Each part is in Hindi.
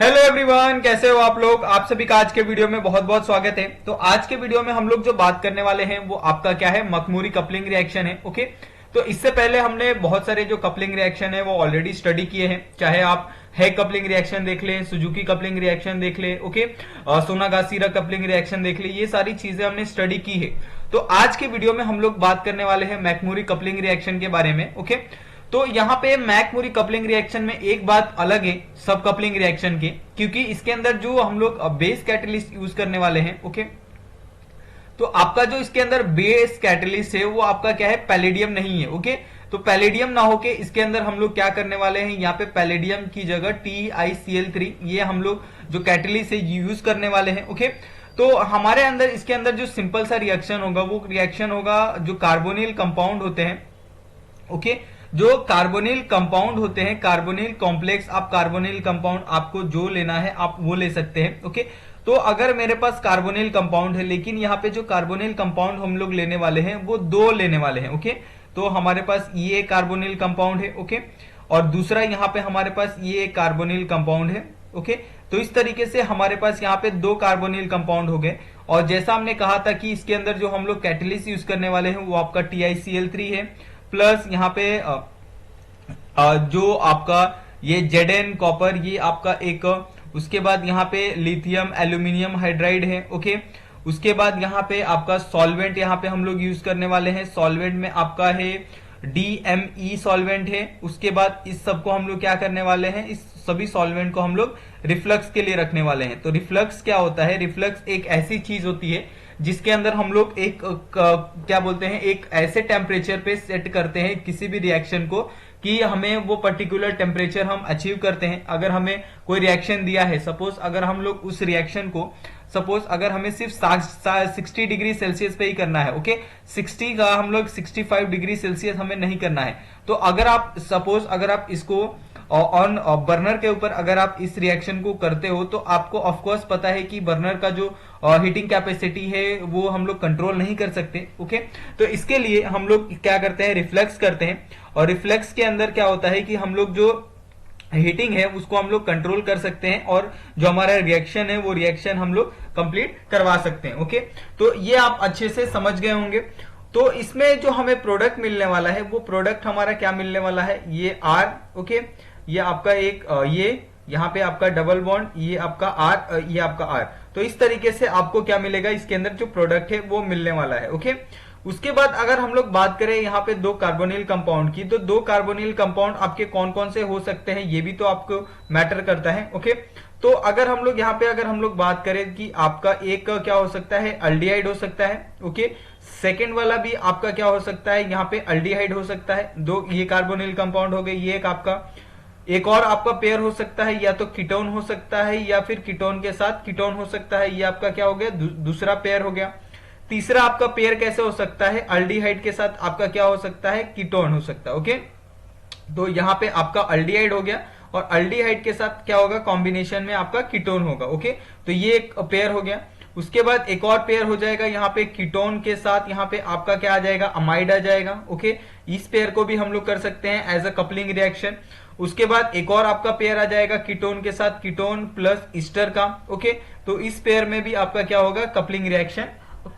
हेलो एवरीवन, कैसे हो आप लोग। आप सभी का आज के वीडियो में बहुत बहुत स्वागत है। तो आज के वीडियो में हम लोग जो बात करने वाले हैं वो आपका क्या है, मखमूरी कपलिंग रिएक्शन है। ओके, तो इससे पहले हमने बहुत सारे जो कपलिंग रिएक्शन है वो ऑलरेडी स्टडी किए हैं। चाहे आप हेग कपलिंग रिएक्शन देख ले, सुजुकी कपलिंग रिएक्शन देख ले, ओके, सोनागासीरा कपलिंग रिएक्शन देख ले, ये सारी चीजें हमने स्टडी की है। तो आज के वीडियो में हम लोग बात करने वाले हैं मैकमूरी कपलिंग रिएक्शन के बारे में। ओके, तो यहाँ पे मैकमूरी कपलिंग रिएक्शन में एक बात अलग है सब कपलिंग रिएक्शन के, क्योंकि इसके अंदर जो हम लोग बेस कैटलिस्ट यूज करने वाले हैं। ओके, तो आपका जो इसके अंदर बेस कैटलिस्ट है वो आपका क्या है, पैलेडियम नहीं है। ओके, तो पैलेडियम ना होके इसके अंदर हम लोग क्या करने वाले हैं, यहाँ पे पैलेडियम की जगह TiCl3 ये हम लोग जो कैटलिस्ट है यूज करने वाले हैं। ओके, तो हमारे अंदर इसके अंदर जो सिंपल सा रिएक्शन होगा वो रिएक्शन होगा जो कार्बोनिल कंपाउंड होते हैं। ओके, जो कार्बोनिल कंपाउंड होते हैं, कार्बोनिल कॉम्प्लेक्स, आप कार्बोनिल कंपाउंड आपको जो लेना है आप वो ले सकते हैं। ओके, तो अगर मेरे पास कार्बोनिल कंपाउंड है, लेकिन यहाँ पे जो कार्बोनिल कंपाउंड हम लोग लेने वाले हैं वो दो लेने वाले हैं। ओके, तो हमारे पास ये कार्बोनिल कंपाउंड है। ओके, और दूसरा यहाँ पे हमारे पास ये कार्बोनिल कंपाउंड है। ओके, तो इस तरीके से हमारे पास यहाँ पे दो कार्बोनिल कंपाउंड हो गए। और जैसा हमने कहा था कि इसके अंदर जो हम लोग कैटलिस्ट यूज करने वाले हैं वो आपका TiCl3 है, प्लस यहाँ पे जो आपका ये Zn कॉपर, ये आपका एक, उसके बाद यहाँ पे लिथियम एल्यूमिनियम हाइड्राइड है। ओके, उसके बाद यहाँ पे आपका सॉल्वेंट यहाँ पे हम लोग यूज करने वाले हैं। सॉल्वेंट में आपका है DMe सॉल्वेंट है। उसके बाद इस सबको हम लोग क्या करने वाले हैं, इस सभी सॉल्वेंट को हम लोग रिफ्लक्स के लिए रखने वाले हैं। तो रिफ्लक्स क्या होता है, रिफ्लक्स एक ऐसी चीज होती है जिसके अंदर हम लोग एक क्या बोलते हैं, एक ऐसे टेम्परेचर पे सेट करते हैं किसी भी रिएक्शन को कि हमें वो पर्टिकुलर टेम्परेचर हम अचीव करते हैं। अगर हमें कोई रिएक्शन दिया है, सपोज अगर हम लोग उस रिएक्शन को, सपोज अगर हमें सिर्फ 60 डिग्री सेल्सियस पे ही करना है। ओके, 60 का हम लोग 65 डिग्री सेल्सियस हमें नहीं करना है। तो अगर आप सपोज अगर आप इसको ऑन बर्नर के ऊपर अगर आप इस रिएक्शन को करते हो तो आपको ऑफकोर्स पता है कि बर्नर का जो हीटिंग कैपेसिटी है वो हम लोग कंट्रोल नहीं कर सकते। ओके, तो इसके लिए हम लोग क्या करते हैं, रिफ्लेक्स करते हैं। और रिफ्लेक्स के अंदर क्या होता है कि हम लोग जो हीटिंग है उसको हम लोग कंट्रोल कर सकते हैं और जो हमारा रिएक्शन है वो रिएक्शन हम लोग कंप्लीट करवा सकते हैं। ओके, तो ये आप अच्छे से समझ गए होंगे। तो इसमें जो हमें प्रोडक्ट मिलने वाला है वो प्रोडक्ट हमारा क्या मिलने वाला है, ये R। ओके, ये आपका एक ये यहाँ पे आपका डबल बॉन्ड, ये आपका R, ये आपका R। तो इस तरीके से आपको क्या मिलेगा, इसके अंदर जो प्रोडक्ट है वो मिलने वाला है। ओके, उसके बाद अगर हम लोग बात करें यहाँ पे दो कार्बोनिल कंपाउंड की, तो दो कार्बोनिल कंपाउंड आपके कौन कौन से हो सकते हैं ये भी तो आपको मैटर करता है। ओके, तो अगर हम लोग यहाँ पे अगर हम लोग बात करें कि आपका एक क्या हो सकता है, अल्डिहाइड हो सकता है। ओके, सेकेंड वाला भी आपका क्या हो सकता है, यहाँ पे अल्डिहाइड हो सकता है। दो ये कार्बोनिल कंपाउंड हो गए, ये एक आपका, एक और आपका पेयर हो सकता है, या तो कीटोन हो सकता है या फिर कीटोन के साथ कीटोन हो सकता है। ये आपका क्या हो गया, दूसरा पेयर हो गया। तीसरा आपका पेयर कैसे हो सकता है, अल्डिहाइड के साथ आपका क्या हो सकता है, कीटोन हो सकता है। ओके, तो यहाँ पे आपका अल्डिहाइड हो गया और अल्डिहाइड के साथ क्या होगा, कॉम्बिनेशन में आपका कीटोन होगा। ओके, तो ये एक पेयर हो गया। उसके बाद एक और पेयर हो जाएगा यहाँ पे कीटोन के साथ, यहाँ पे आपका क्या आ जाएगा, अमाइड आ जाएगा। ओके, इस पेयर को भी हम लोग कर सकते हैं एज अ कपलिंग रिएक्शन। उसके बाद एक और आपका पेयर आ जाएगा कीटोन के साथ, कीटोन प्लस ईस्टर का। ओके, तो इस पेयर में भी आपका क्या होगा, कपलिंग रिएक्शन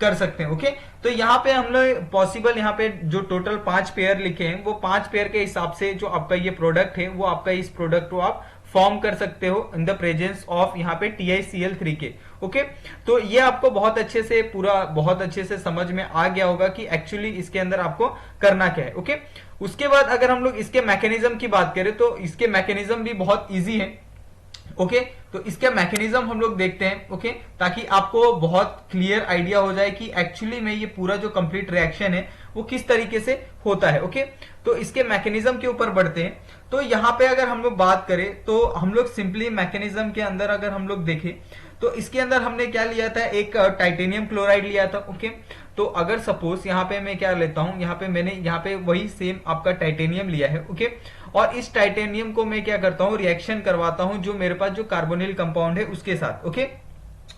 कर सकते हैं। ओके, तो यहाँ पे हम लोग पॉसिबल, यहाँ पे जो टोटल 5 पेयर लिखे हैं वो 5 पेयर के हिसाब से जो आपका ये प्रोडक्ट है वो आपका इस प्रोडक्ट को आप फॉर्म कर सकते हो इन द प्रेजेंस ऑफ यहाँ पे TiCl3 के। ओके, तो ये आपको बहुत अच्छे से पूरा बहुत अच्छे से समझ में आ गया होगा कि एक्चुअली इसके अंदर आपको करना क्या है। ओके, उसके बाद अगर हम लोग इसके मैकेनिज्म की बात करें तो इसके मैकेनिज्म भी बहुत ईजी है। ओके, तो इसके मैकेनिज्म हम लोग देखते हैं। ओके, ताकि आपको बहुत क्लियर आइडिया हो जाए कि एक्चुअली में ये पूरा जो कंप्लीट रिएक्शन है वो किस तरीके से होता है। ओके, तो इसके मैकेनिज्म के ऊपर बढ़ते हैं। तो यहाँ पे अगर हम लोग बात करें तो हम लोग सिंपली मैकेनिज्म के अंदर अगर हम लोग देखें तो इसके अंदर हमने क्या लिया था, एक टाइटेनियम क्लोराइड लिया था। ओके, तो अगर सपोज यहाँ पे मैं क्या लेता हूं, यहाँ पे मैंने यहाँ पे वही सेम आपका टाइटेनियम लिया है। ओके, और इस टाइटेनियम को मैं क्या करता हूँ, रिएक्शन करवाता हूं जो मेरे पास जो कार्बोनिल कंपाउंड है उसके साथ। ओके,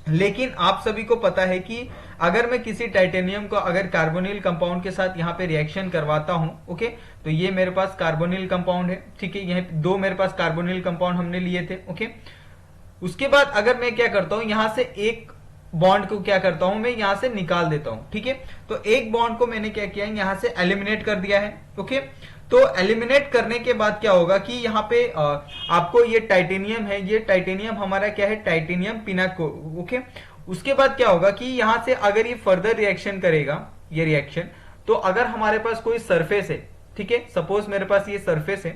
लेकिन आप सभी को पता है कि अगर मैं किसी टाइटेनियम को अगर कार्बोनिल कंपाउंड के साथ यहाँ पे रिएक्शन करवाता हूं, ओके, तो ये मेरे पास कार्बोनिल कंपाउंड है। ठीक है, यह दो मेरे पास कार्बोनिल कंपाउंड हमने लिए थे। ओके, उसके बाद अगर मैं क्या करता हूं, यहां से एक बॉन्ड को क्या करता हूं, मैं यहां से निकाल देता हूं, ठीक है। तो एक बॉन्ड को मैंने क्या किया, यहां से एलिमिनेट कर दिया है, ओके। तो एलिमिनेट करने के बाद क्या होगा कि यहाँ पे आपको ये टाइटेनियम है, ये टाइटेनियम हमारा क्या है, टाइटेनियम पिनाको, ओके। उसके बाद क्या होगा कि यहां से अगर ये फर्दर रिएक्शन करेगा, ये रिएक्शन, तो अगर हमारे पास कोई सरफेस है, ठीक है, सपोज मेरे पास ये सरफेस है,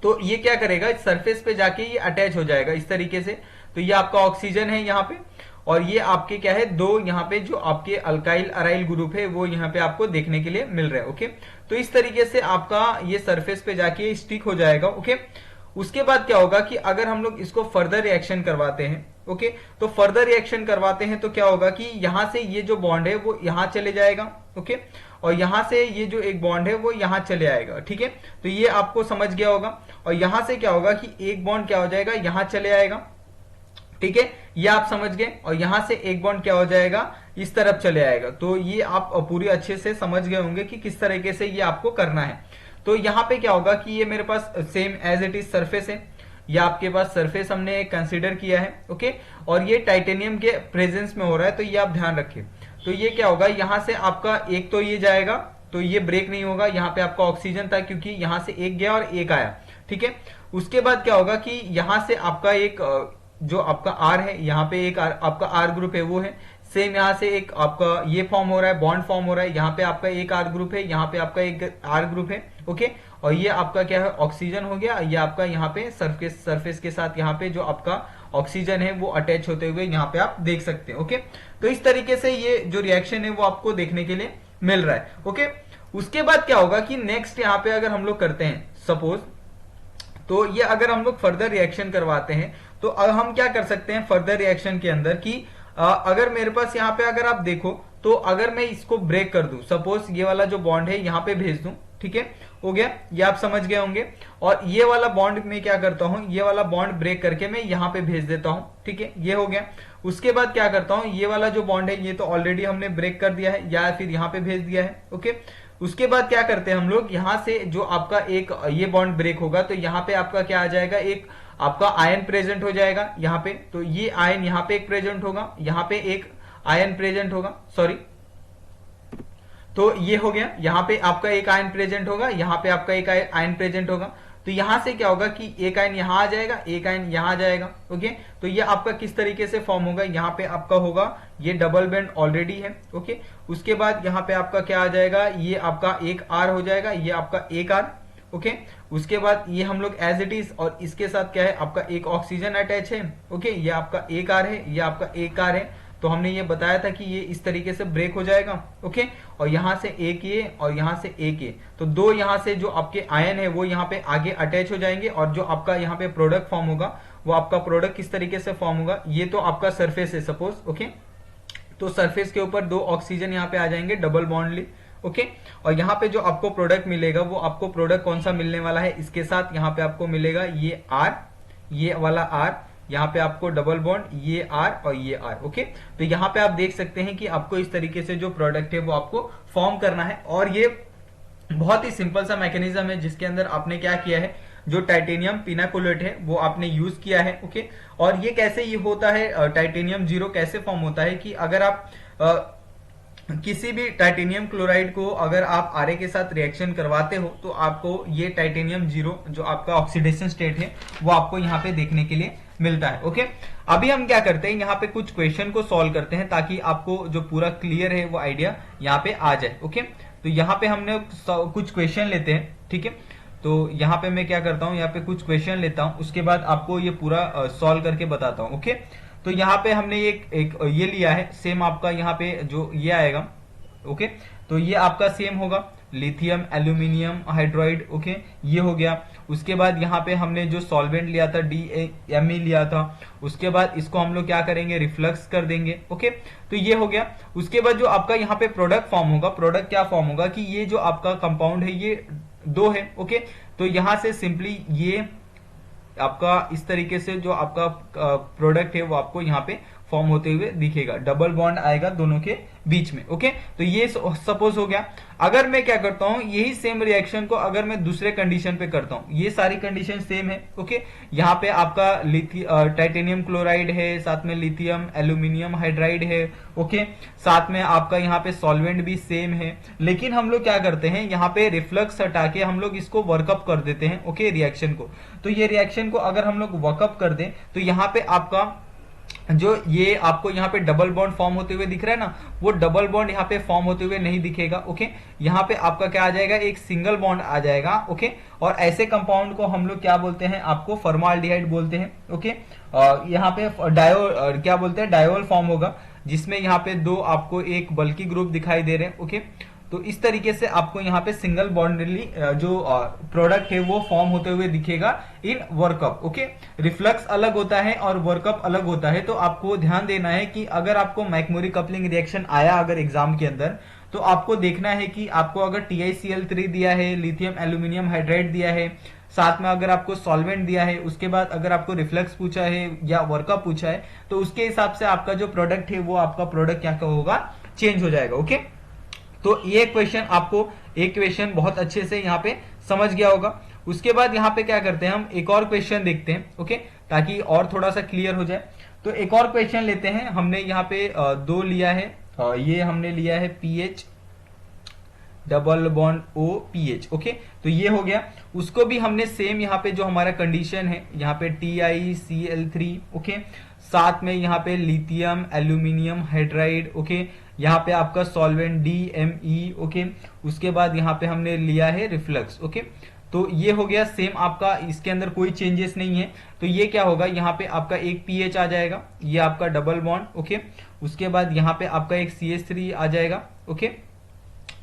तो ये क्या करेगा, इस सरफेस पे जाके ये अटैच हो जाएगा इस तरीके से। तो ये आपका ऑक्सीजन है यहाँ पे, और ये आपके क्या है, दो यहाँ पे जो आपके अल्काइल अराइल ग्रुप है वो यहाँ पे आपको देखने के लिए मिल रहा है, ओके। तो इस तरीके से आपका ये सरफेस पे जाके स्टिक हो जाएगा, ओके। उसके बाद क्या होगा कि अगर हम लोग इसको फर्दर रिएक्शन करवाते हैं, ओके, तो फर्दर रिएक्शन करवाते हैं तो क्या होगा कि यहां से ये जो बॉन्ड है वो यहां चले जाएगा, ओके, और यहां से ये जो एक बॉन्ड है वो यहां चले आएगा, ठीक है। तो ये आपको समझ गया होगा। और यहां से क्या होगा कि एक बॉन्ड क्या हो जाएगा, यहां चले आएगा, ठीक है, ये आप समझ गए। और यहां से एक बॉन्ड क्या हो जाएगा, इस तरफ चले आएगा। तो ये आप पूरी अच्छे से समझ गए होंगे कि किस तरीके से ये आपको करना है। तो यहाँ पे क्या होगा कि ये मेरे पास same as it is surface है, ये आपके पास सरफेस हमने कंसीडर किया है, ओके। और ये टाइटेनियम के प्रेजेंस में हो रहा है, तो ये आप ध्यान रखिए। तो ये क्या होगा, यहां से आपका एक तो ये जाएगा, तो ये ब्रेक नहीं होगा, यहाँ पे आपका ऑक्सीजन था क्योंकि यहां से एक गया और एक आया, ठीक है। उसके बाद क्या होगा कि यहां से आपका एक जो आपका आर है, यहाँ पे एक आपका आर ग्रुप है वो है, सेम यहाँ से एक आपका ये फॉर्म हो रहा है, बॉन्ड फॉर्म हो रहा है, यहाँ पे आपका एक आर ग्रुप है, यहाँ पे आपका एक आर ग्रुप है, ओके। और ये आपका क्या है, ऑक्सीजन हो गया, ये आपका यहाँ पे सरफेस के साथ यहाँ पे जो आपका ऑक्सीजन है वो अटैच होते हुए यहाँ पे आप देख सकते हैं, ओके। तो इस तरीके से ये जो रिएक्शन है वो आपको देखने के लिए मिल रहा है, ओके। उसके बाद क्या होगा कि नेक्स्ट यहाँ पे अगर हम लोग करते हैं सपोज, तो ये अगर हम लोग फर्दर रिएक्शन करवाते हैं तो अब हम क्या कर सकते हैं फर्दर रिएक्शन के अंदर कि अगर मेरे पास यहाँ पे अगर आप देखो, तो अगर मैं इसको ब्रेक कर दूं, सपोज ये वाला जो बॉन्ड है यहाँ पे भेज दूं, ठीक है, हो गया, ये आप समझ गए होंगे। और ये वाला बॉन्ड में क्या करता हूं, ये वाला बॉन्ड ब्रेक करके मैं यहाँ पे भेज देता हूं, ठीक है, ये हो गया। उसके बाद क्या करता हूं, ये वाला जो बॉन्ड है ये तो ऑलरेडी हमने ब्रेक कर दिया है या फिर यहाँ पे भेज दिया है, ओके। उसके बाद क्या करते हैं हम लोग, यहां से जो आपका एक ये बॉन्ड ब्रेक होगा तो यहाँ पे आपका क्या आ जाएगा, एक आपका आयन प्रेजेंट हो जाएगा यहाँ पे। तो ये आयन यहाँ पे एक प्रेजेंट होगा, यहाँ पे एक आयन प्रेजेंट होगा, सॉरी, तो ये हो गया, यहाँ पे आपका एक आयन प्रेजेंट होगा, यहाँ पे आपका एक आयन प्रेजेंट होगा। तो यहां से क्या होगा कि एक आयन यहां आ जाएगा, एक आयन यहां आ जाएगा, ओके। तो ये आपका किस तरीके से फॉर्म होगा, यहाँ पे आपका होगा ये डबल बॉन्ड ऑलरेडी है, ओके। उसके बाद यहाँ पे आपका क्या आ जाएगा, ये आपका एक आर हो जाएगा, ये आपका एक आर, ओके। उसके बाद ये हम लोग एज इट इज, और इसके साथ क्या है, आपका एक ऑक्सीजन अटैच है, ओके। ये आपका एक आर है, ये आपका एक आर है। तो हमने ये बताया था कि ये इस तरीके से ब्रेक हो जाएगा, ओके। और यहां से एक ये और यहां से एक ये, तो दो यहां से जो आपके आयन है वो यहाँ पे आगे अटैच हो जाएंगे, और जो आपका यहाँ पे प्रोडक्ट फॉर्म होगा वो आपका प्रोडक्ट किस तरीके से फॉर्म होगा, ये तो आपका सरफेस है सपोज, ओके। तो सरफेस के ऊपर दो ऑक्सीजन यहाँ पे आ जाएंगे डबल बॉन्डली, ओके। और यहाँ पे जो आपको प्रोडक्ट मिलेगा वो आपको प्रोडक्ट कौन सा मिलने वाला है, इसके साथ यहाँ पे आपको मिलेगा ये आर, ये वाला आर, यहाँ पे आपको डबल बॉन्ड, ये आर और ये आर, ओके। तो यहाँ पे आप देख सकते हैं कि आपको इस तरीके से जो प्रोडक्ट है वो आपको फॉर्म करना है। और ये बहुत ही सिंपल सा मैकेनिज्म है जिसके अंदर आपने क्या किया है, जो टाइटेनियम पिनाकोलेट है वो आपने यूज किया है, ओके। और ये कैसे ये होता है, टाइटेनियम जीरो कैसे फॉर्म होता है कि अगर आप किसी भी टाइटेनियम क्लोराइड को अगर आप आरए के साथ रिएक्शन करवाते हो तो आपको ये टाइटेनियम जीरो जो आपका ऑक्सीडेशन स्टेट है वो आपको यहाँ पे देखने के लिए मिलता है, ओके। अभी हम क्या करते हैं, यहाँ पे कुछ क्वेश्चन को सॉल्व करते हैं ताकि आपको जो पूरा क्लियर है वो आइडिया यहाँ पे आ जाए, ओके। तो यहाँ पे हमने कुछ क्वेश्चन लेते हैं, ठीक है। तो यहाँ पे मैं क्या करता हूँ, यहाँ पे कुछ क्वेश्चन लेता हूँ, उसके बाद आपको ये पूरा सॉल्व करके बताता हूँ, ओके। तो यहाँ पे हमने एक ये लिया है, सेम आपका यहाँ पे जो ये आएगा, ओके। तो ये आपका सेम होगा, लिथियम एल्यूमिनियम हाइड्राइड, ओके, ये हो गया। उसके बाद यहाँ पे हमने जो सॉल्वेंट लिया था DME लिया था, उसके बाद इसको हम लोग क्या करेंगे, रिफ्लक्स कर देंगे, ओके। तो ये हो गया। उसके बाद जो आपका यहाँ पे प्रोडक्ट फॉर्म होगा, प्रोडक्ट क्या फॉर्म होगा कि ये जो आपका कंपाउंड है ये दो है, ओके। तो यहां से सिंपली ये आपका इस तरीके से जो आपका प्रोडक्ट है वो आपको यहाँ पे फॉर्म होते हुए दिखेगा, डबल बॉन्ड आएगा दोनों के बीच में। ओके, तो ये सपोज हो गया। अगर मैं क्या करता हूं, यही सेम रिएक्शन को अगर मैं दूसरे कंडीशन पे करता हूं, ये सारी कंडीशन सेम है। ओके, यहाँ पे आपका टाइटेनियम क्लोराइड है, साथ में लिथियम एल्यूमिनियम हाइड्राइड है। ओके, साथ में आपका यहाँ पे सॉल्वेंट भी सेम है, लेकिन हम लोग क्या करते हैं, यहाँ पे रिफ्लक्स हटा के हम लोग इसको वर्कअप कर देते हैं। ओके, रिएक्शन को, तो ये रिएक्शन को अगर हम लोग वर्कअप कर दें तो यहाँ पे आपका जो ये आपको यहाँ पे डबल बॉन्ड फॉर्म होते हुए दिख रहा है ना, वो डबल बॉन्ड यहाँ पे फॉर्म होते हुए नहीं दिखेगा। ओके, यहाँ पे आपका क्या आ जाएगा, एक सिंगल बॉन्ड आ जाएगा। ओके, और ऐसे कंपाउंड को हम लोग क्या बोलते हैं, आपको फॉर्माल्डिहाइड बोलते हैं। ओके, यहाँ पे क्या बोलते हैं, डायोल फॉर्म होगा, जिसमें यहाँ पे दो आपको एक बल्कि ग्रुप दिखाई दे रहे हैं। ओके, तो इस तरीके से आपको यहाँ पे सिंगल बॉन्डली जो प्रोडक्ट है वो फॉर्म होते हुए दिखेगा इन वर्कअप। ओके, रिफ्लक्स अलग होता है और वर्कअप अलग होता है, तो आपको ध्यान देना है कि अगर आपको मैकमोरी कपलिंग रिएक्शन आया अगर एग्जाम के अंदर, तो आपको देखना है कि आपको अगर TiCl3 दिया है, लिथियम एल्यूमिनियम हाइड्राइड दिया है, साथ में अगर आपको सॉल्वेंट दिया है, उसके बाद अगर आपको रिफ्लक्स पूछा है या वर्कअप पूछा है, तो उसके हिसाब से आपका जो प्रोडक्ट है वो आपका प्रोडक्ट क्या होगा, चेंज हो जाएगा। ओके, तो ये क्वेश्चन आपको एक क्वेश्चन बहुत अच्छे से यहाँ पे समझ गया होगा। उसके बाद यहाँ पे क्या करते हैं, हम एक और क्वेश्चन देखते हैं। ओके, ताकि और थोड़ा सा क्लियर हो जाए, तो एक और क्वेश्चन लेते हैं। हमने यहाँ पे दो लिया है, ये हमने लिया है PH double bond O PH. Okay, तो ये हो गया। उसको भी हमने सेम यहाँ पे जो हमारा कंडीशन है, यहाँ पे TiCl3। ओके, साथ में यहाँ पे लिथियम एल्यूमिनियम हाइड्राइड। ओके, यहाँ पे आपका सॉल्वेंट DME। ओके, उसके बाद यहाँ पे हमने लिया है रिफ्लक्स। ओके, तो ये हो गया सेम आपका, इसके अंदर कोई चेंजेस नहीं है। तो ये क्या होगा, यहाँ पे आपका एक पीएच आ जाएगा, ये आपका डबल बॉन्ड। ओके, उसके बाद यहाँ पे आपका एक CH3 आ जाएगा। ओके,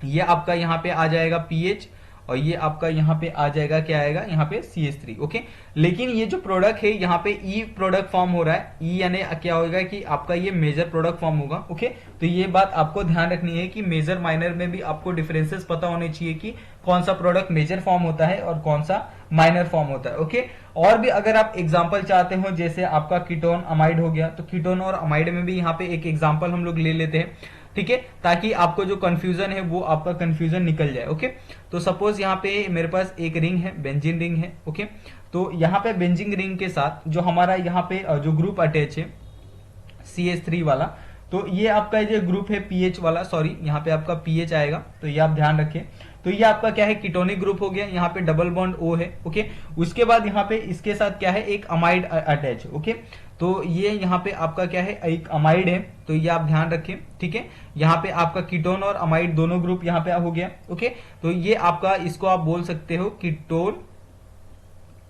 ये आपका यहाँ पे आ जाएगा पीएच, और ये आपका यहाँ पे आ जाएगा, क्या आएगा यहाँ पे CH3। ओके, लेकिन ये जो प्रोडक्ट है यहाँ पे ई प्रोडक्ट फॉर्म हो रहा है। ई यानी क्या होगा कि आपका ये मेजर प्रोडक्ट फॉर्म होगा। ओके, तो ये बात आपको ध्यान रखनी है कि मेजर माइनर में भी आपको डिफरेंसेस पता होने चाहिए कि कौन सा प्रोडक्ट मेजर फॉर्म होता है और कौन सा माइनर फॉर्म होता है। ओके, और भी अगर आप एग्जाम्पल चाहते हो, जैसे आपका कीटोन अमाइड हो गया, तो कीटोन और अमाइड में भी यहाँ पे एक एग्जाम्पल हम लोग ले लेते हैं। ठीक है, ताकि आपको जो कंफ्यूजन है वो आपका कंफ्यूजन निकल जाए। ओके, तो सपोज यहाँ पे मेरे पास एक रिंग है, बेंजीन रिंग है। ओके, तो यहाँ पे बेंजीन रिंग के साथ जो हमारा यहाँ पे जो ग्रुप अटैच है CH3 वाला, तो ये आपका जो ग्रुप है पीएच वाला, सॉरी यहाँ पे आपका पीएच आएगा, तो ये आप ध्यान रखें। तो ये आपका क्या है, कीटोनिक ग्रुप हो गया, यहाँ पे डबल बॉन्ड O है। ओके, उसके बाद यहाँ पे इसके साथ क्या है, एक अमाइड अटैच। ओके, तो ये यहाँ पे आपका क्या है, एक अमाइड है, तो ये आप ध्यान रखें। ठीक है, यहाँ पे आपका कीटोन और अमाइड दोनों ग्रुप यहाँ पे हो गया। ओके, तो ये आपका, इसको आप बोल सकते हो कीटोन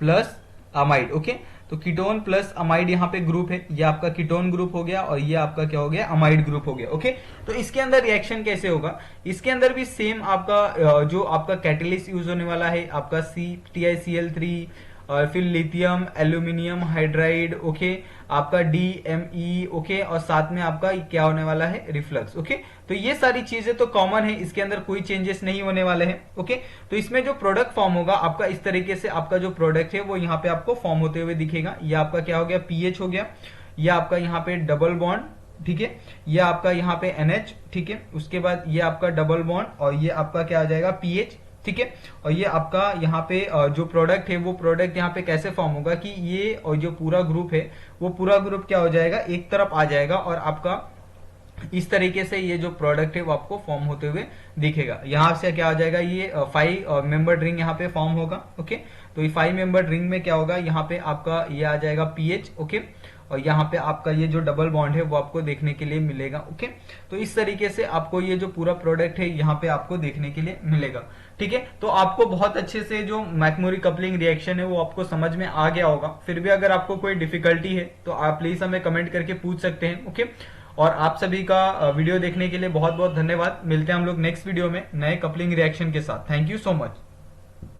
प्लस अमाइड। ओके, तो कीटोन प्लस अमाइड यहाँ पे ग्रुप है, ये आपका कीटोन ग्रुप हो गया और ये आपका क्या हो गया, अमाइड ग्रुप हो गया। ओके, तो इसके अंदर रिएक्शन कैसे होगा, इसके अंदर भी सेम आपका जो आपका कैटलिस्ट यूज होने वाला है, आपका TiCl3 और फिर लिथियम एल्यूमिनियम हाइड्राइड। ओके, आपका DME। ओके, और साथ में आपका क्या होने वाला है, रिफ्लक्स। ओके, तो ये सारी चीजें तो कॉमन है, इसके अंदर कोई चेंजेस नहीं होने वाले हैं। ओके, तो इसमें जो प्रोडक्ट फॉर्म होगा आपका, इस तरीके से आपका जो प्रोडक्ट है वो यहाँ पे आपको फॉर्म होते हुए दिखेगा। ये आपका क्या हो गया, पीएच हो गया, ये आपका यहाँ पे डबल बॉन्ड। ठीक है, ये आपका यहाँ पे NH। ठीक है, उसके बाद ये आपका डबल बॉन्ड और ये आपका क्या आ जाएगा, पीएच। ठीक है, और ये आपका यहाँ पे जो प्रोडक्ट है वो प्रोडक्ट यहाँ पे कैसे फॉर्म होगा कि ये और जो पूरा ग्रुप है वो पूरा ग्रुप क्या हो जाएगा, एक तरफ आ जाएगा, और आपका इस तरीके से ये जो प्रोडक्ट है वो आपको फॉर्म होते हुए दिखेगा। यहाँ से क्या हो जाएगा, ये 5 मेंबर रिंग यहाँ पे फॉर्म होगा। ओके, तो ये 5 मेंबर रिंग में क्या होगा, यहाँ पे आपका ये आ जाएगा पीएच। ओके, और यहाँ पे आपका ये जो डबल बॉन्ड है वो आपको देखने के लिए मिलेगा। ओके, तो इस तरीके से आपको ये जो पूरा प्रोडक्ट है यहाँ पे आपको देखने के लिए मिलेगा। ठीक है, तो आपको बहुत अच्छे से जो मैकमोरी कपलिंग रिएक्शन है वो आपको समझ में आ गया होगा। फिर भी अगर आपको कोई डिफिकल्टी है तो आप प्लीज हमें कमेंट करके पूछ सकते हैं। ओके, और आप सभी का वीडियो देखने के लिए बहुत बहुत धन्यवाद। मिलते हैं हम लोग नेक्स्ट वीडियो में नए कपलिंग रिएक्शन के साथ। Thank you so much.